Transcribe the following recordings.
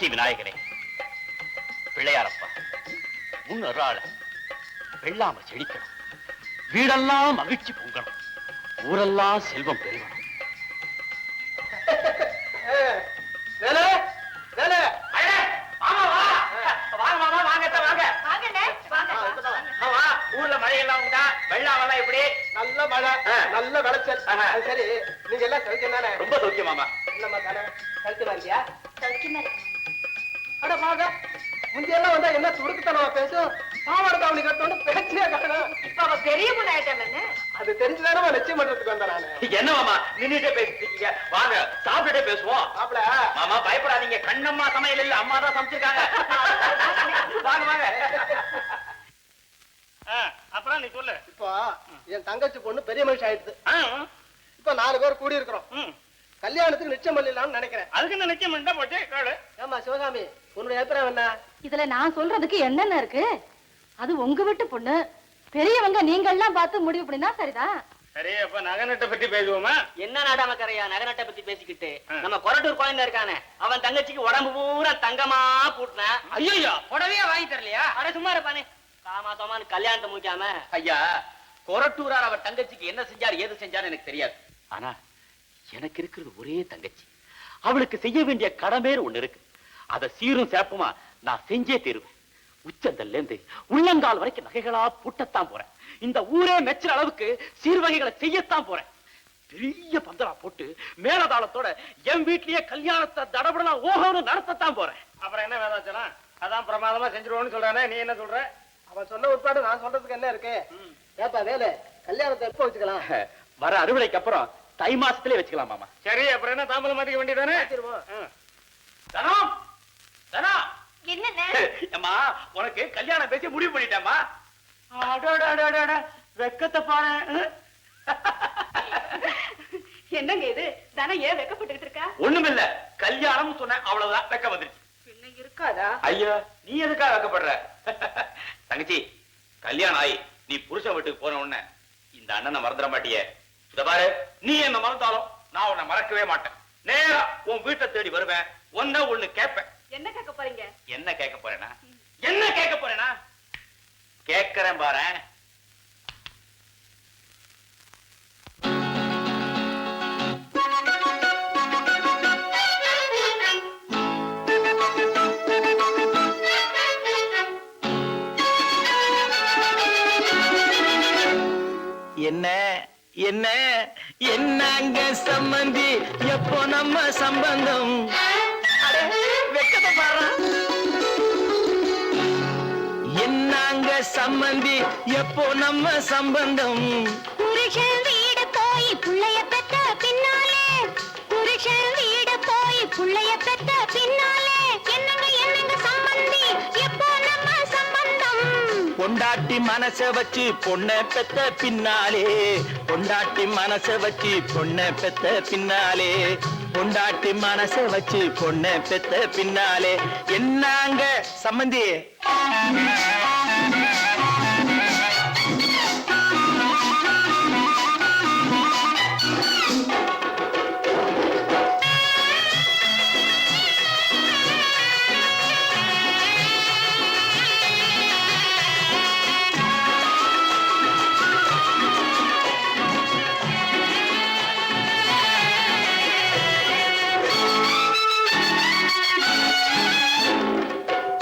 அஷ்டி விநாயகனே, பிள்ளையாரப்பா, முன் அருளாள வெள்ளாம செழிக்கணும், வீடெல்லாம் மகிழ்ச்சி பொங்கணும், ஊரெல்லாம் செல்வம் பெருகணும். ஊர்ல மழையெல்லாம் உண்டா? வெள்ளாமெல்லாம் எப்படி? நல்ல மழை, நல்ல விளைச்சல். சரி, நீங்க எல்லாம் சௌக்கியம் தானே? ரொம்ப சௌக்கியம் மாமா. இல்லம்மா தானே, சௌக்கியமா இருக்கியா? சௌக்கியமா. அட வாங்க, முந்தியெல்லாம் வந்தா என்ன துடுக்குத்தனமா பேசும், பாவாடை தாவணி கட்டணும் பேச்சே காணும். இப்ப அவ பெரிய பொண்ணாயிட்டாமே. அது தெரிஞ்சுதானே லட்சியம் பண்றதுக்கு வந்தேன் நானு. என்ன மாமா நின்னுட்டே பேசிட்டு இருக்கீங்க? வாங்க சாப்பிட்டுட்டே பேசுவோம். மாப்பிள மாமா பயப்படாதீங்க, கண்ணம்மா சமையல் இல்ல, அம்மா தான் சமைச்சிருக்காங்க. வாங்க வாங்க. அப்புறம் நீ சொல்லு. இப்போ என் தங்கச்சி பொண்ணு பெரிய மனுஷன் ஆயிடுது. இப்ப 4 பேர் கூடி இருக்கிறோம். கல்யாணத்துக்கு நிச்சயம் பண்ணிடலாம்னு நினைக்கிறேன். அதுக்கு என்ன நிச்சயம் பண்ணா போச்சு கேளு. ஏமா சிவகாமி, உன்னுடைய அபிப்பிராயம் என்ன? இதுல நான் சொல்றதுக்கு என்னென்ன இருக்கு? அது உங்க வீட்டு பொண்ணு, பெரியவங்க நீங்க எல்லாம் பார்த்து முடிவு பண்ணினா சரிதான். சரி, அப்ப நகநட்டை பத்தி பேசுவோமா? என்ன நாடாமக்கரையா நகநட்டை பத்தி பேசிக்கிட்டு? நம்ம கொரட்டூர் குழந்தை இருக்கானே, அவன் தங்கச்சிக்கு உடம்பு பூரா தங்கமா பூட்டின. ஐயோ, புடவையே வாங்கி தரலையா? அட சும்மா இருப்பானே, காமாசமானு கல்யாணத்தை முடிக்காம. ஐயா, கொரட்டூரார் அவர் தங்கச்சிக்கு என்ன செஞ்சார் ஏது செஞ்சார் எனக்கு தெரியாது. ஆனா எனக்கு இருக்கிறது ஒரே தங்கச்சி, அவளுக்கு செய்ய வேண்டிய கடமைன்னு ஒண்ணு இருக்கு. அதை சீரும் சேப்புமா நான் செஞ்சே தீருவேன். உச்சந்தல்ல இருந்து உள்ளங்கால் வரைக்கும் நகைகளா பூட்டத்தான் போறேன். இந்த ஊரே மெச்சுற அளவுக்கு சீர்வகைகளை செய்யத்தான் போறேன். பெரிய பந்தலா போட்டு மேலதாளத்தோட என் வீட்லயே கல்யாணத்தை தடபடலாம் ஓஹோன்னு நடத்தத்தான் போறேன். அப்புறம் என்ன வேதாச்சனா, அதான் பிரமாதமா செஞ்சிருவோம்னு சொல்றானே, நீ என்ன சொல்ற? அவன் சொன்ன உட்பாடு நான் சொல்றதுக்கு என்ன இருக்கு? ஏப்பா வேலை, கல்யாணத்தை எப்ப வச்சுக்கலாம்? வர அறுவடைக்கு அப்புறம் தை மாசத்திலே வச்சுக்கலாம் மாமா. சரி, அப்புறம் என்ன தாம்பலம் மாத்திக்க வேண்டியதானே? தனம் தனம், அம்மா உனக்கு கல்யாணம் பேசி முடிவு பண்ணிட்டேம்மா. வெக்கத்தை பாரு. என்னங்க இது? தானே ஏன் வெக்கப்பட்டுக்கிட்டு இருக்கா? ஒண்ணுமில்ல, கல்யாணம் சொன்ன அவ்வளவுதான், வெக்க வந்துருச்சு. பின்ன இருக்காதா? ஐயா, நீ எதுக்கா வெக்கப்படுற? தங்கச்சி, கல்யாணம் ஆயி நீ புருஷன் வீட்டுக்கு போன உடனே இந்த அண்ணனை மறந்துட மாட்டிய. இத பாரு, நீ என்ன மறந்தாலும் நான் உன்னை மறக்கவே மாட்டேன். நேரா உன் வீட்டை தேடி வருவேன், ஒண்ணு கேட்பேன். என்ன கேட்க போறீங்க? என்ன கேட்க போறேனா? என்ன கேட்க போறேனா? கேட்கிறேன் பாரு. என்ன என்ன என்னங்க சம்பந்தி, எப்போ நம்ம சம்பந்தம்? வெக்கத்தை பாரு. என்னங்க சம்பந்தி, எப்போ நம்ம சம்பந்தம்? புருஷன் வீடு போய் புள்ளைய பெற்ற பின்னாலே, புருஷன் வீடு போய் புள்ளைய பெற்ற பின்னாலே, என்னங்க என்னங்க சம்பந்தி, எப்போ நம்ம சம்பந்தம்? பொண்டாட்டி மனச வச்சு பொண்ணை பெத்த பின்னாலே, பொண்டாட்டி மனச வச்சு பொண்ணை பெத்த பின்னாலே, பொண்டாட்டி மனச வச்சு பொண்ணை பெத்த பின்னாலே, என்னங்க சம்பந்தி?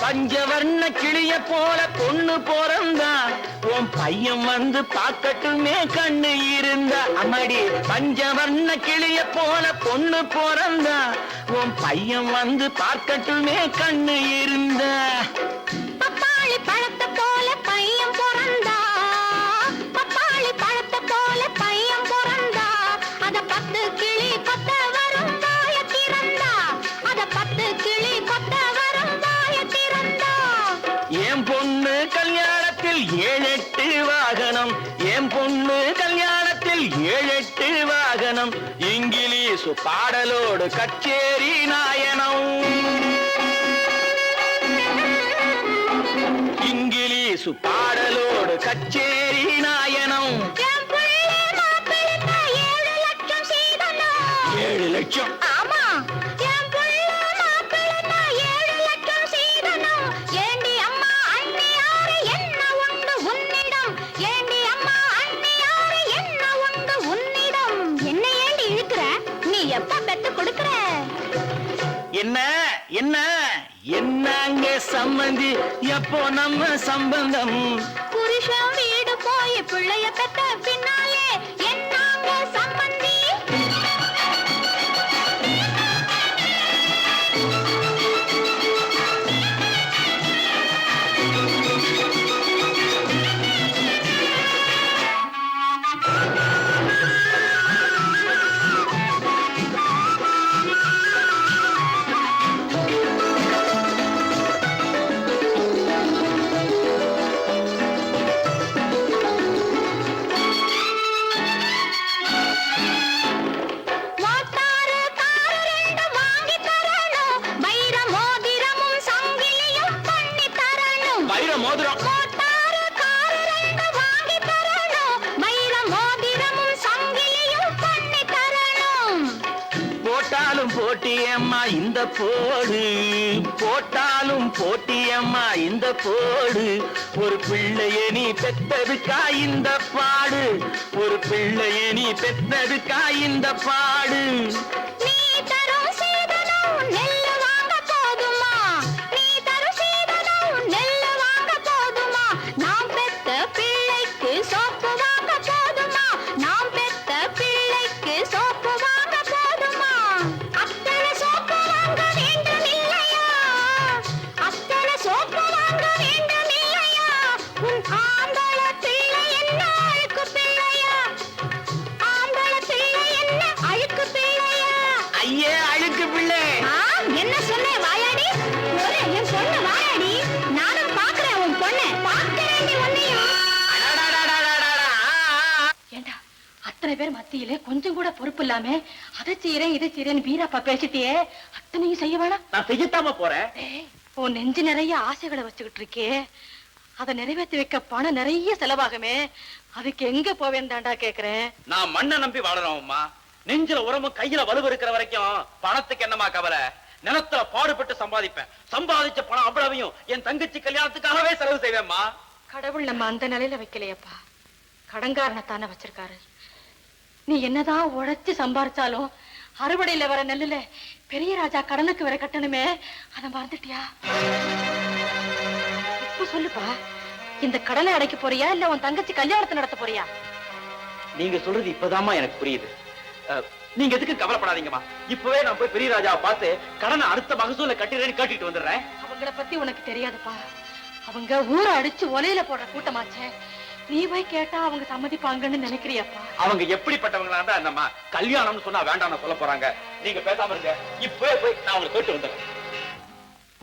பஞ்சவர்ண கிளிய போல பொண்ணு போறந்தா, உன் பையன் வந்து பாக்கட்டுமே கண்ணு இருந்தா. அம்மாடி, பஞ்சவர்ண கிளிய போல பொண்ணு போறந்தா, உன் பையன் வந்து பார்க்கட்டுமே கண்ணு இருந்தா. பப்பாளி பழத்தை போல பையன் பிறந்தா, பப்பாளி பழத்தை போல பையன் பிறந்தா, அத 10 கிளி கொத்த வரும் வாய திறந்தா, அத 10 கிளி கொத்த வரும் வாய திறந்தா. என் பொண்ணு கல்யாணத்தில் 7-8 வாகனம், என் பொண்ணு கல்யாணத்தில் 7-8 வாகனம், இங்கிலீஷு பாடலோடு கச்சேரி நாயனம், இங்கிலீஷு பாடலோடு கச்சேரி நாயனம். என் புள்ள மாப்பிள்ளை 7 லட்சம் சீதனம். 7 லட்சம்? ஆமா, என் புள்ள மாப்பிள்ளை 7 என்ன என்னங்க சம்பந்தி எப்போ நம்ம சம்பந்தம் புருஷன் வீடு போய் பிள்ளைய பெத்த பின்னாலே என்னாங்க சம்பந்தி போட்டியம்மா இந்த போடு போட்டாலும் போட்டியம்மா இந்த போடு ஒரு பிள்ளைய நீ பெத்ததுக்கா இந்த பாடு ஒரு பிள்ளைய நீ பெத்ததுக்கா இந்த பாடு நீ தரும் சீதனம் நெல்லு வாங்க போதுமா நீ தரும் சீதனம் நெல்லு வாங்க போதுமா நாம் பெத்த பிள்ளைக்கு சோப்பு வாங்க போதுமா நாம் பெத்த பிள்ளைக்கு சோப்பு வாங்க போதுமா அத்தனை சோப்பு வாங்க வேண்டும் இல்லையா அத்தனை சோப்பு வாங்க வேண்டும் இல்லையா உன் ஆம்பள பிள்ளை என்ன அழுக்கு பிள்ளையா ஆம்பள பிள்ளை என்ன அழுக்கு பிள்ளையா ஐயே அழுக்கு பிள்ளை என்ன சொன்ன வாயாடி ஒரே என் பொண்ணு வாயாடி நானும் பாக்குறேன் உன் பொண்ணு பாக்குறேன் நீ உன்னையும் ஏண்டா அத்தனை பேர் மத்தியிலே கொஞ்சம் கூட பொறுப்பு இல்லாம அதை செய்யறேன் இதை செய்யறேன்னு வீராப்பா பேசிட்டியே அத்தனையும் செய்ய வேணாம் நான் செய்யத்தாம போறேன் டேய், உன் நெஞ்சு நிறைய ஆசைகளை வச்சுக்கிட்டு இருக்கே அதை நிறைவேற்றி வைக்க பணம் நிறைய செலவாகுமே அதுக்கு எங்க போவேன் தாண்டா கேக்குறேன் நான் மண்ணை நம்பி வாழறோம் அம்மா நெஞ்சில உரமும் கையில வலுவு இருக்கிற வரைக்கும் பணத்துக்கு என்னமா கவலை நிலத்துல பாடுபட்டு சம்பாதிப்பேன் சம்பாதிச்ச பணம் அவ்வளவையும் என் தங்கச்சி கல்யாணத்துக்காகவே செலவு செய்வேம்மா கடவுள் நம்ம அந்த நிலையில வைக்கலையப்பா கடன்காரனைத்தானே வச்சிருக்காரு நீ என்னதான் உழைச்சு சம்பாரிச்சாலும் அறுவடையில வர நெல்லுல பெரிய ராஜா கடனுக்கு வர கட்டணுமே அதை மறந்துட்டியா இப்ப சொல்லுப்பா இந்த கடனை அடைக்க போறியா இல்ல உன் தங்கச்சி கல்யாணத்தை நடத்த போறியா நீங்க சொல்றது இப்பதாம்மா எனக்கு புரியுது நீங்க எதுக்கு கவலைப்படாதீங்கம்மா இப்பவே நான் போய் பெரிய ராஜாவை பார்த்து கடனை அடுத்த மகசூல கட்டிடுறேன்னு கேட்டுட்டு வந்துடுறேன் அவங்கள பத்தி உனக்கு தெரியாதுப்பா அவங்க ஊரை அடிச்சு ஒலையில போடுற கூட்டமாச்சே நீ போய் கேட்டா அவங்க சம்மதிப்பாங்கன்னு நினைக்கிறியாப்பா அவங்க எப்படிப்பட்டவங்களா இருந்தா என்னம்மா கல்யாணம்னு சொன்னா வேண்டாம்னு சொல்ல போறாங்க நீங்க பேசாம இருங்க இப்பவே போய் நான் அவங்களை கேட்டு வந்துடுறேன்